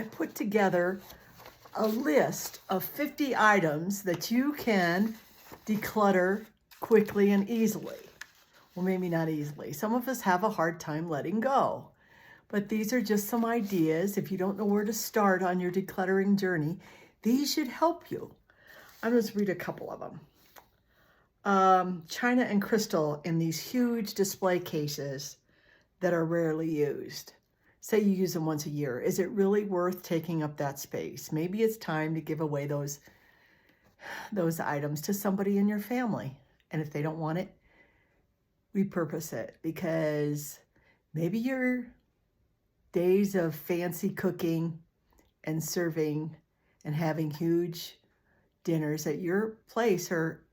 I put together a list of 50 items that you can declutter quickly and easily. Well, maybe not easily. Some of us have a hard time letting go. But these are just some ideas. If you don't know where to start on your decluttering journey, these should help you. I'm going to read a couple of them. China and crystal in these huge display cases that are rarely used. Say you use them once a year. Is it really worth taking up that space? Maybe it's time to give away those items to somebody in your family. And if they don't want it, repurpose it, because maybe your days of fancy cooking and serving and having huge dinners at your place are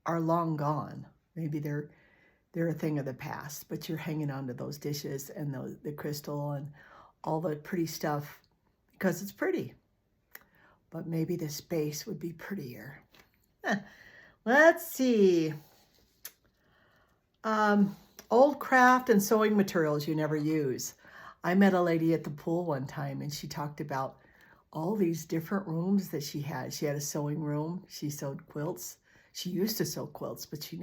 long gone. Maybe they're a thing of the past, but you're hanging on to those dishes and the crystal and all the pretty stuff because it's pretty. But maybe the space would be prettier. Let's see. Old craft and sewing materials you never use. I met a lady at the pool one time and she talked about all these different rooms that she had. She had a sewing room. She sewed quilts. She used to sew quilts, but she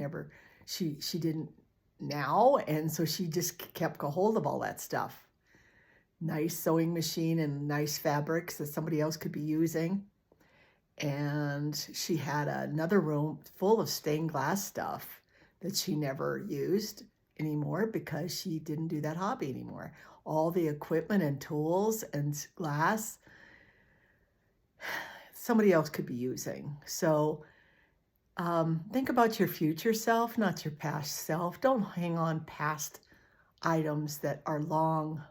didn't now. And so she just kept a hold of all that stuff. Nice sewing machine and nice fabrics that somebody else could be using. And she had another room full of stained glass stuff that she never used anymore because she didn't do that hobby anymore. All the equipment and tools and glass, somebody else could be using. So think about your future self, not your past self. Don't hang on past items that are long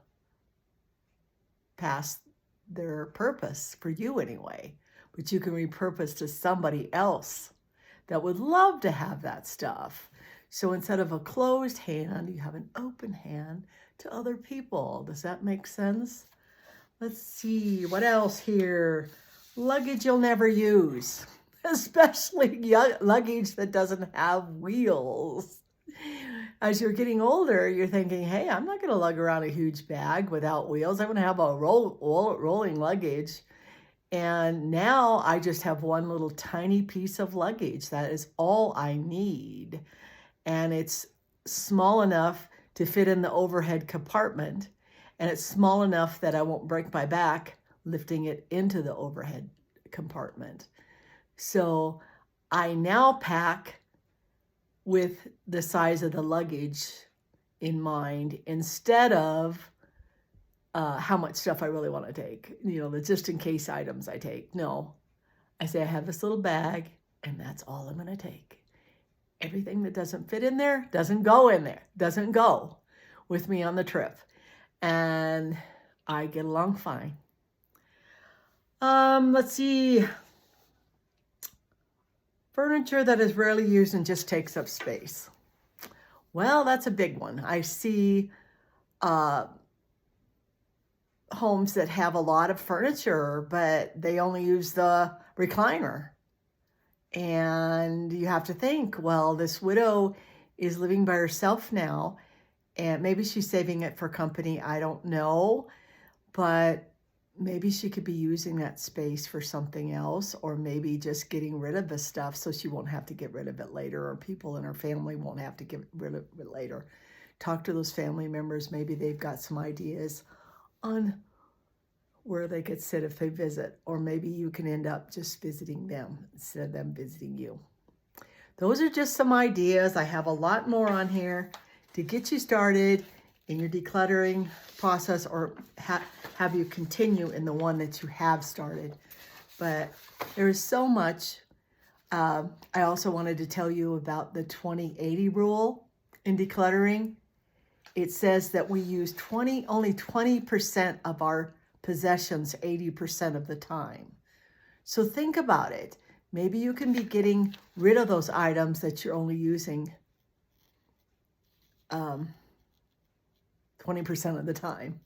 past their purpose, for you anyway. But you can repurpose to somebody else that would love to have that stuff. So instead of a closed hand, you have an open hand to other people. Does that make sense? Let's see, what else here? Luggage you'll never use, especially luggage that doesn't have wheels. As you're getting older, you're thinking, hey, I'm not going to lug around a huge bag without wheels. I'm going to have a rolling luggage. And now I just have one little tiny piece of luggage. That is all I need. And it's small enough to fit in the overhead compartment. And it's small enough that I won't break my back lifting it into the overhead compartment. So I now pack with the size of the luggage in mind instead of how much stuff I really want to take. You know, the just in case items I take. No, I say I have this little bag and that's all I'm going to take. Everything that doesn't fit in there doesn't go in there, doesn't go with me on the trip. And I get along fine. Let's see. Furniture that is rarely used and just takes up space. Well, that's a big one. I see homes that have a lot of furniture, but they only use the recliner. And you have to think, well, this widow is living by herself now, and maybe she's saving it for company. I don't know, but maybe she could be using that space for something else, or maybe just getting rid of the stuff so she won't have to get rid of it later, or people in her family won't have to get rid of it later. Talk to those family members. Maybe they've got some ideas on where they could sit if they visit, or maybe you can end up just visiting them instead of them visiting you. Those are just some ideas. I have a lot more on here to get you started in your decluttering process, or have you continue in the one that you have started. But there is so much. I also wanted to tell you about the 20-80 rule in decluttering. It says that we use only 20% of our possessions 80% of the time. So think about it. Maybe you can be getting rid of those items that you're only using 20% of the time.